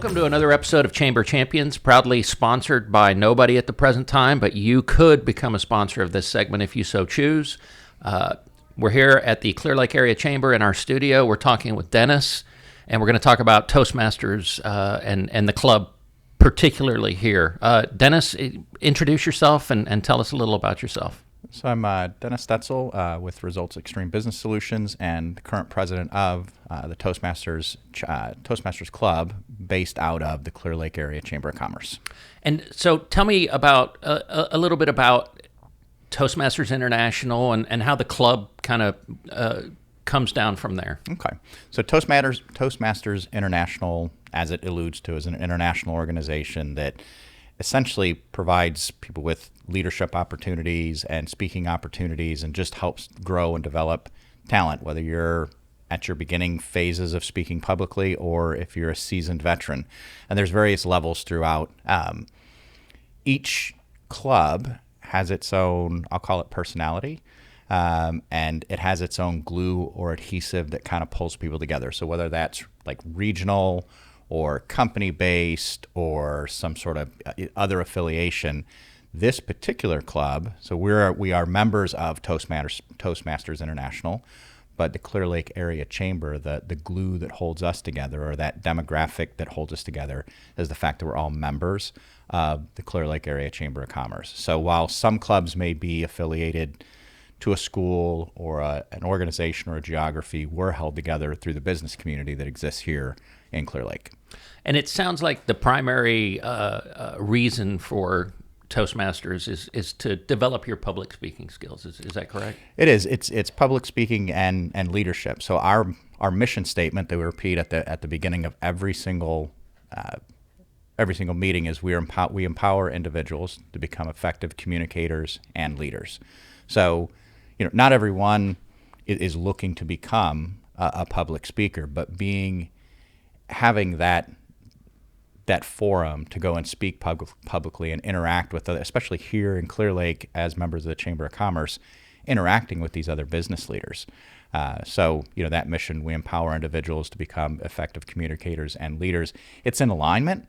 Welcome to another episode of Chamber Champions, proudly sponsored by nobody at the present time, but you could become a sponsor of this segment if you so choose. We're here at the Clear Lake Area Chamber in our studio. We're talking with Dennis, and we're going to talk about Toastmasters and the club particularly here. Dennis, introduce yourself and tell us a little about yourself. So I'm Dennis Stetzel with Results Extreme Business Solutions and the current president of the Toastmasters Club based out of the Clear Lake Area Chamber of Commerce. And so tell me about a little bit about Toastmasters International and how the club kind of comes down from there. Okay. So Toastmasters International, as it alludes to, is an international organization that essentially provides people with leadership opportunities and speaking opportunities and just helps grow and develop talent, whether you're at your beginning phases of speaking publicly or if you're a seasoned veteran. And there's various levels throughout. Each club has its own, I'll call it personality, and it has its own glue or adhesive that kind of pulls people together. So whether that's like regional or company-based or some sort of other affiliation, this particular club, so we are members of Toastmasters International, but the Clear Lake Area Chamber, the glue that holds us together, or that demographic that holds us together, is the fact that we're all members of the Clear Lake Area Chamber of Commerce. So while some clubs may be affiliated to a school or an organization or a geography, we're held together through the business community that exists here in Clear Lake. And it sounds like the primary reason for Toastmasters is to develop your public speaking skills. Is that correct? It is. It's public speaking and leadership. So our mission statement that we repeat at the beginning of every single meeting is we empower individuals to become effective communicators and leaders. So, not everyone is looking to become a public speaker, but having that forum to go and speak publicly and interact with, especially here in Clear Lake as members of the Chamber of Commerce, interacting with these other business leaders. So, that mission, we empower individuals to become effective communicators and leaders. It's in alignment,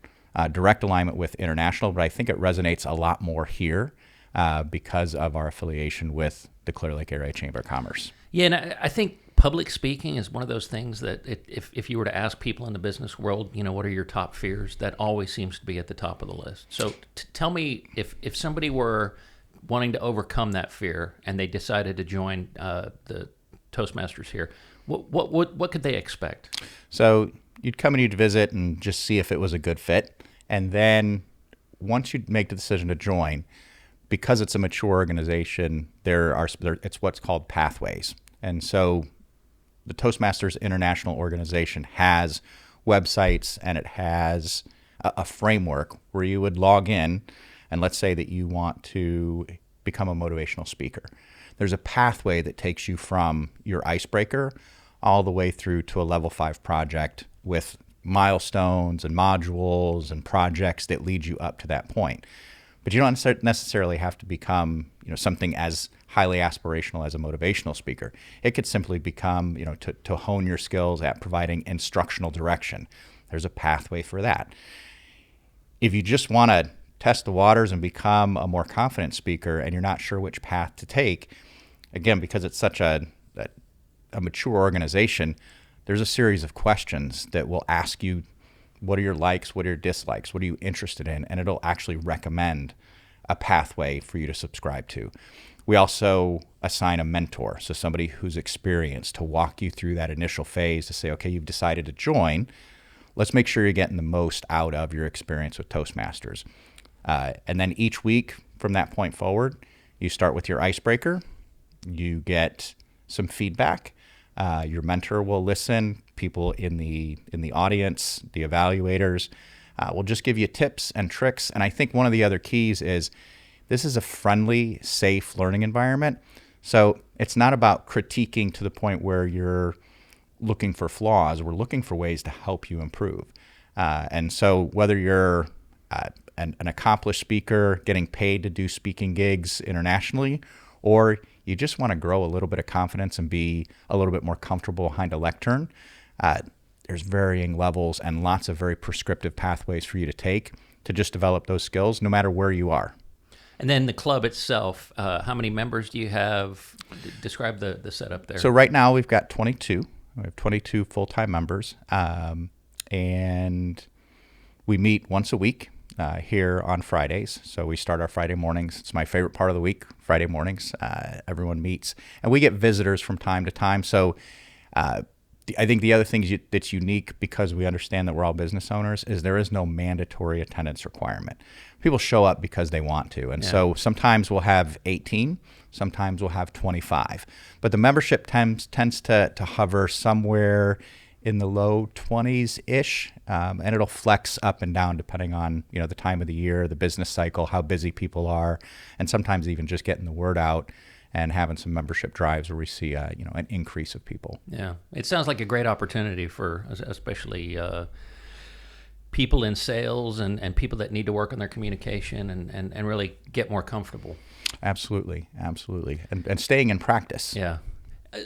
direct alignment with international, but I think it resonates a lot more here because of our affiliation with the Clear Lake Area Chamber of Commerce. Yeah, and I think public speaking is one of those things that if you were to ask people in the business world, what are your top fears, that always seems to be at the top of the list. So tell me, if somebody were wanting to overcome that fear and they decided to join the Toastmasters here, what could they expect? So you'd come and you'd visit and just see if it was a good fit. And then once you make the decision to join, because it's a mature organization, it's what's called Pathways. And so the Toastmasters International organization has websites and it has a framework where you would log in, and let's say that you want to become a motivational speaker. There's a pathway that takes you from your icebreaker all the way through to a level 5 project with milestones and modules and projects that lead you up to that point. But you don't necessarily have to become, something as highly aspirational as a motivational speaker. It could simply become, to hone your skills at providing instructional direction. There's a pathway for that. If you just want to test the waters and become a more confident speaker and you're not sure which path to take, again, because it's such a mature organization, there's a series of questions that will ask you, what are your likes? What are your dislikes? What are you interested in? And it'll actually recommend a pathway for you to subscribe to. We also assign a mentor, so somebody who's experienced, to walk you through that initial phase to say, okay, you've decided to join. Let's make sure you're getting the most out of your experience with Toastmasters. And then each week from that point forward, you start with your icebreaker. You get some feedback. Your mentor will listen. People in the audience, the evaluators, will just give you tips and tricks. And I think one of the other keys is this is a friendly, safe learning environment. So it's not about critiquing to the point where you're looking for flaws. We're looking for ways to help you improve. And so whether you're an accomplished speaker getting paid to do speaking gigs internationally, or you just want to grow a little bit of confidence and be a little bit more comfortable behind a lectern, there's varying levels and lots of very prescriptive pathways for you to take to just develop those skills, no matter where you are. And then the club itself, how many members do you have? Describe the setup there. So right now we've got 22. We have 22 full-time members, and we meet once a week here on Fridays. So we start our Friday mornings. It's my favorite part of the week, Friday mornings. Everyone meets, and we get visitors from time to time. So I think the other thing that's unique, because we understand that we're all business owners, is there is no mandatory attendance requirement. People show up because they want to. And so sometimes we'll have 18, sometimes we'll have 25. But the membership tends to hover somewhere in the low 20s-ish, and it'll flex up and down depending on the time of the year, the business cycle, how busy people are, and sometimes even just getting the word out and having some membership drives where we see an increase of people. Yeah, it sounds like a great opportunity for especially people in sales and people that need to work on their communication and really get more comfortable. Absolutely. And staying in practice. Yeah.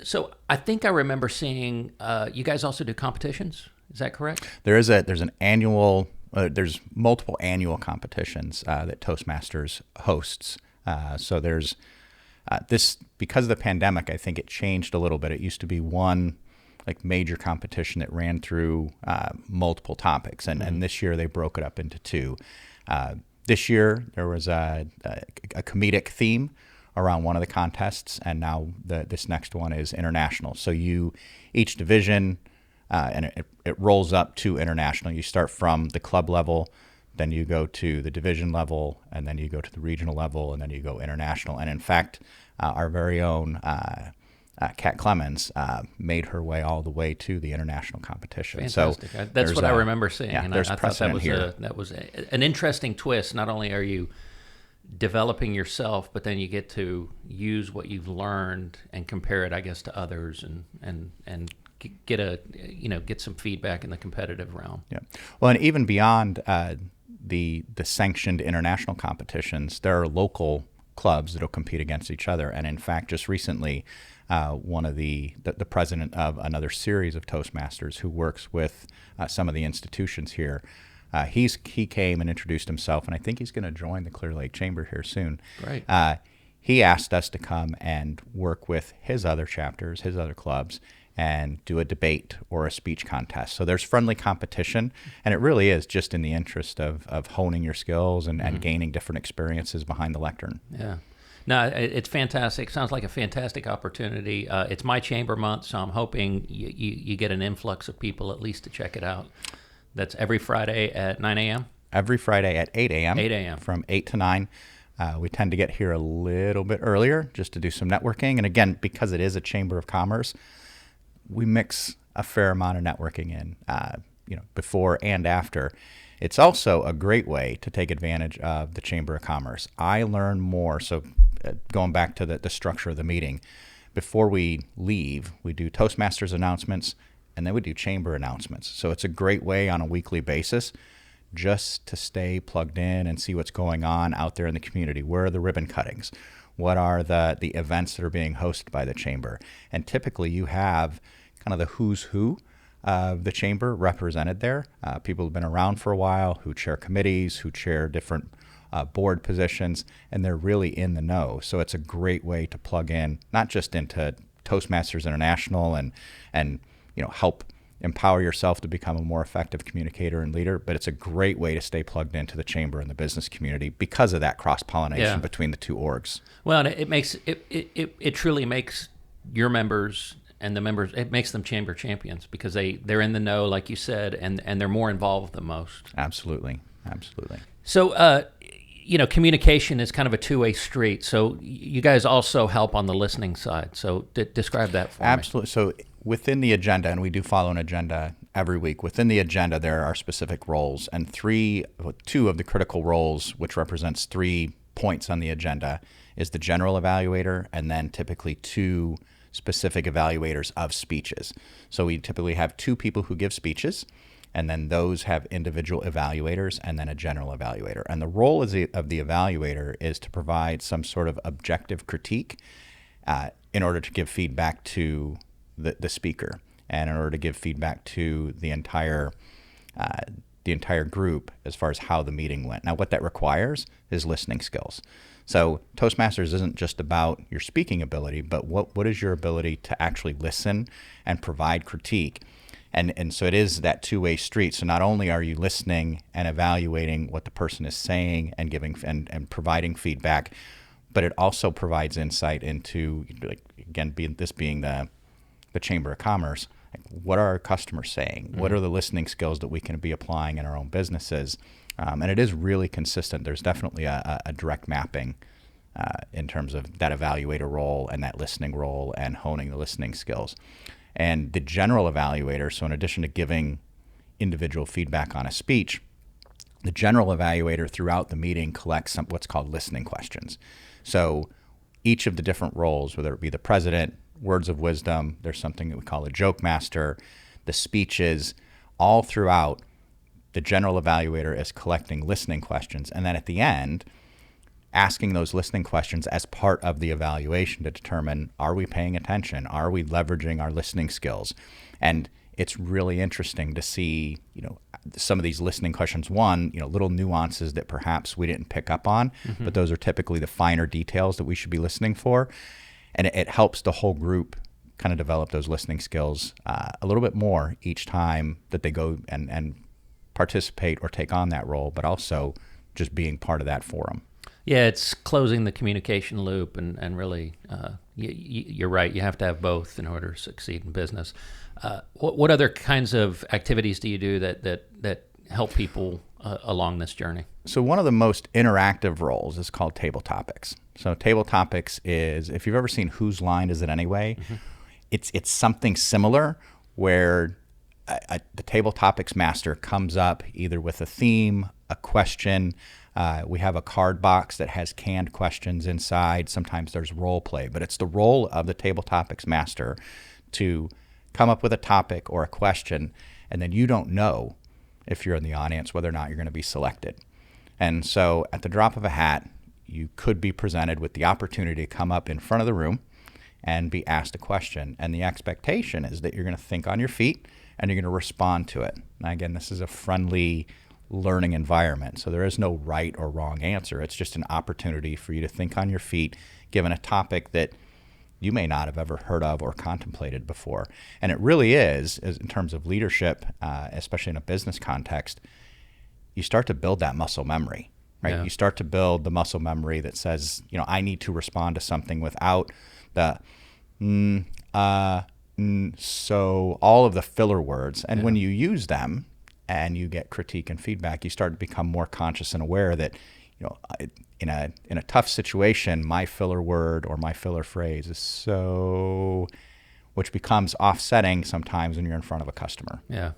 So I think I remember seeing you guys also do competitions. Is that correct? There's an annual, there's multiple annual competitions that Toastmasters hosts. So there's this, because of the pandemic, I think it changed a little bit. It used to be one major competition that ran through multiple topics, and this year they broke it up into two. This year there was a comedic theme around one of the contests, and now this next one is international. So each division, and it rolls up to international. You start from the club level, then you go to the division level, and then you go to the regional level, and then you go international. And in fact, our very own Kat Clemens made her way all the way to the international competition. Fantastic. So that's what I remember seeing. Yeah, and there's I precedent thought here. That was an interesting twist. Not only are you developing yourself, but then you get to use what you've learned and compare it, I guess, to others and get some feedback in the competitive realm. Yeah. Well, and even beyond the sanctioned international competitions, there are local clubs that will compete against each other. And in fact, just recently, one of the president of another series of Toastmasters who works with some of the institutions here, he came and introduced himself, and I think he's going to join the Clear Lake Chamber here soon. Right. He asked us to come and work with his other chapters, his other clubs, and do a debate or a speech contest. So there's friendly competition, and it really is just in the interest of honing your skills and gaining different experiences behind the lectern. Yeah. No, it's fantastic. Sounds like a fantastic opportunity. It's my chamber month, so I'm hoping you get an influx of people at least to check it out. That's every Friday at 9 a.m.? Every Friday at 8 a.m. 8 a.m. From 8 to 9. We tend to get here a little bit earlier just to do some networking. And again, because it is a chamber of commerce, we mix a fair amount of networking in, before and after. It's also a great way to take advantage of the Chamber of Commerce. I learn more. So going back to the structure of the meeting, before we leave, we do Toastmasters announcements, and then we do chamber announcements. So it's a great way on a weekly basis just to stay plugged in and see what's going on out there in the community. Where are the ribbon cuttings? What are the events that are being hosted by the chamber? And typically you have kind of the who's who of the chamber represented there. People who've been around for a while, who chair committees, who chair different board positions, and they're really in the know. So it's a great way to plug in, not just into Toastmasters International and help empower yourself to become a more effective communicator and leader, but it's a great way to stay plugged into the chamber and the business community because of that cross-pollination between the two orgs. Well, and it truly makes your members and the members, it makes them chamber champions because they're in the know, like you said, and they're more involved than most. Absolutely. So, communication is kind of a two-way street. So you guys also help on the listening side. So describe that for me. Absolutely. So within the agenda, and we do follow an agenda every week, within the agenda there are specific roles, and two of the critical roles, which represents 3 points on the agenda, is the general evaluator and then typically 2 specific evaluators of speeches. So we typically have 2 people who give speeches, and then those have individual evaluators and then a general evaluator. And the role of the evaluator is to provide some sort of objective critique in order to give feedback to the speaker. and in order to give feedback to the entire group as far as how the meeting went. Now, what that requires is listening skills. So Toastmasters isn't just about your speaking ability, but what is your ability to actually listen and provide critique? And so it is that two-way street. So not only are you listening and evaluating what the person is saying and giving and providing feedback, but it also provides insight into, like, again, being the Chamber of Commerce. Like, what are our customers saying? What are the listening skills that we can be applying in our own businesses? And it is really consistent. There's definitely a direct mapping in terms of that evaluator role and that listening role and honing the listening skills. And the general evaluator, so in addition to giving individual feedback on a speech, the general evaluator throughout the meeting collects what's called listening questions. So each of the different roles, whether it be the president, words of wisdom, there's something that we call a joke master, the speeches, all throughout, the general evaluator is collecting listening questions. And then at the end, asking those listening questions as part of the evaluation to determine, are we paying attention? Are we leveraging our listening skills? And it's really interesting to see, some of these listening questions, little nuances that perhaps we didn't pick up on, but those are typically the finer details that we should be listening for. And it helps the whole group kind of develop those listening skills a little bit more each time that they go and participate or take on that role, but also just being part of that forum. Yeah, it's closing the communication loop, and really, you're right. You have to have both in order to succeed in business. What other kinds of activities do you do that help people along this journey? So one of the most interactive roles is called table topics. So table topics is, if you've ever seen Whose Line Is It Anyway, it's something similar where the table topics master comes up either with a theme, a question. We have a card box that has canned questions inside. Sometimes there's role play, but it's the role of the table topics master to come up with a topic or a question, and then you don't know, if you're in the audience, whether or not you're going to be selected. And so at the drop of a hat, you could be presented with the opportunity to come up in front of the room and be asked a question. And the expectation is that you're going to think on your feet and you're going to respond to it. Now, again, this is a friendly learning environment, so there is no right or wrong answer. It's just an opportunity for you to think on your feet, given a topic that you may not have ever heard of or contemplated before. And it really is in terms of leadership, especially in a business context, you start to build that muscle memory, right? Yeah. You start to build the muscle memory that says, I need to respond to something without the so all of the filler words. And when you use them and you get critique and feedback, you start to become more conscious and aware that, in a tough situation, my filler word or my filler phrase is so, which becomes offsetting sometimes when you're in front of a customer. Yeah.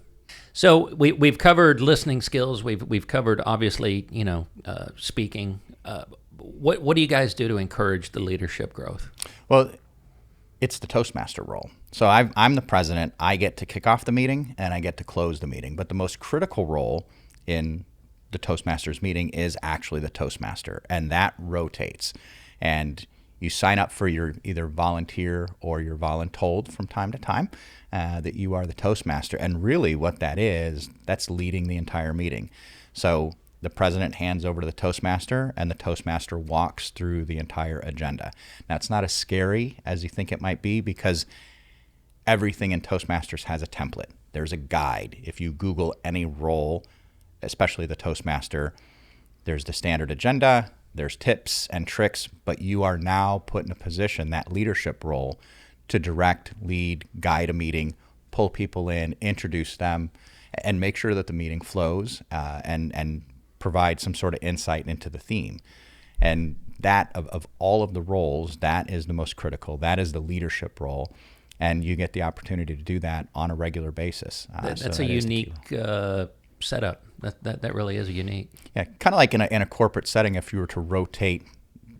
So we've covered listening skills. We've covered, obviously, speaking. What do you guys do to encourage the leadership growth? Well, it's the Toastmaster role. So I'm the president. I get to kick off the meeting and I get to close the meeting. But the most critical role in the Toastmasters meeting is actually the Toastmaster, and that rotates. And you sign up for your either volunteer or your voluntold from time to time that you are the Toastmaster. And really what that is, that's leading the entire meeting. So the president hands over to the Toastmaster, and the Toastmaster walks through the entire agenda. Now, it's not as scary as you think it might be, because everything in Toastmasters has a template. There's a guide. If you Google any role, especially the Toastmaster, there's the standard agenda, there's tips and tricks, but you are now put in a position, that leadership role, to direct, lead, guide a meeting, pull people in, introduce them, and make sure that the meeting flows and provide some sort of insight into the theme. And that, of all of the roles, that is the most critical. That is the leadership role. And you get the opportunity to do that on a regular basis. That's a unique setup. That really is unique. Yeah, kind of like in a corporate setting, if you were to rotate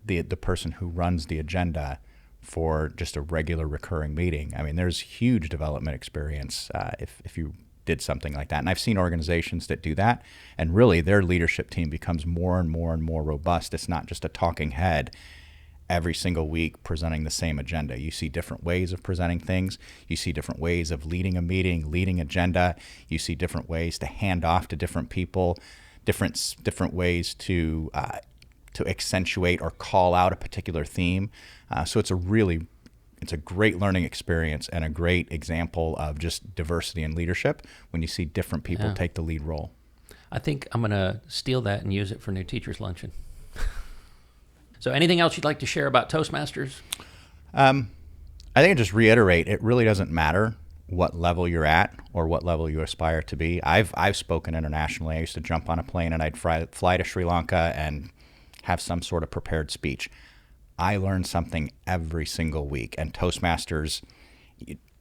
the person who runs the agenda for just a regular recurring meeting. I mean, there's huge development experience if you did something like that. And I've seen organizations that do that, and really their leadership team becomes more and more and more robust. It's not just a talking head every single week presenting the same agenda. You see different ways of presenting things. You see different ways of leading a meeting, leading agenda. You see different ways to hand off to different people, different ways to accentuate or call out a particular theme. So it's a great learning experience and a great example of just diversity in leadership when you see different people take the lead role. I think I'm going to steal that and use it for new teachers' luncheon. So anything else you'd like to share about Toastmasters? I think I just reiterate, it really doesn't matter what level you're at or what level you aspire to be. I've spoken internationally. I used to jump on a plane and I'd fly to Sri Lanka and have some sort of prepared speech. I learn something every single week, and Toastmasters,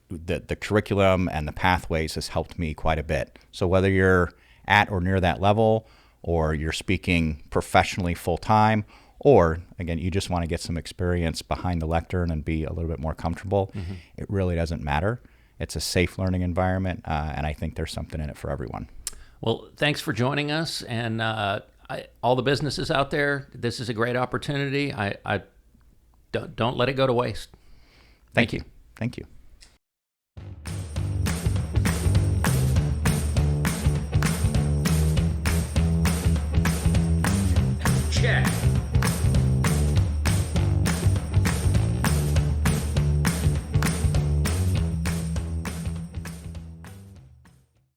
the curriculum and the pathways has helped me quite a bit. So whether you're at or near that level, or you're speaking professionally full time, or again, you just want to get some experience behind the lectern and be a little bit more comfortable, it really doesn't matter. It's a safe learning environment, and I think there's something in it for everyone. Well, thanks for joining us, and all the businesses out there, this is a great opportunity. I don't let it go to waste. Thank you. Thank you. Check.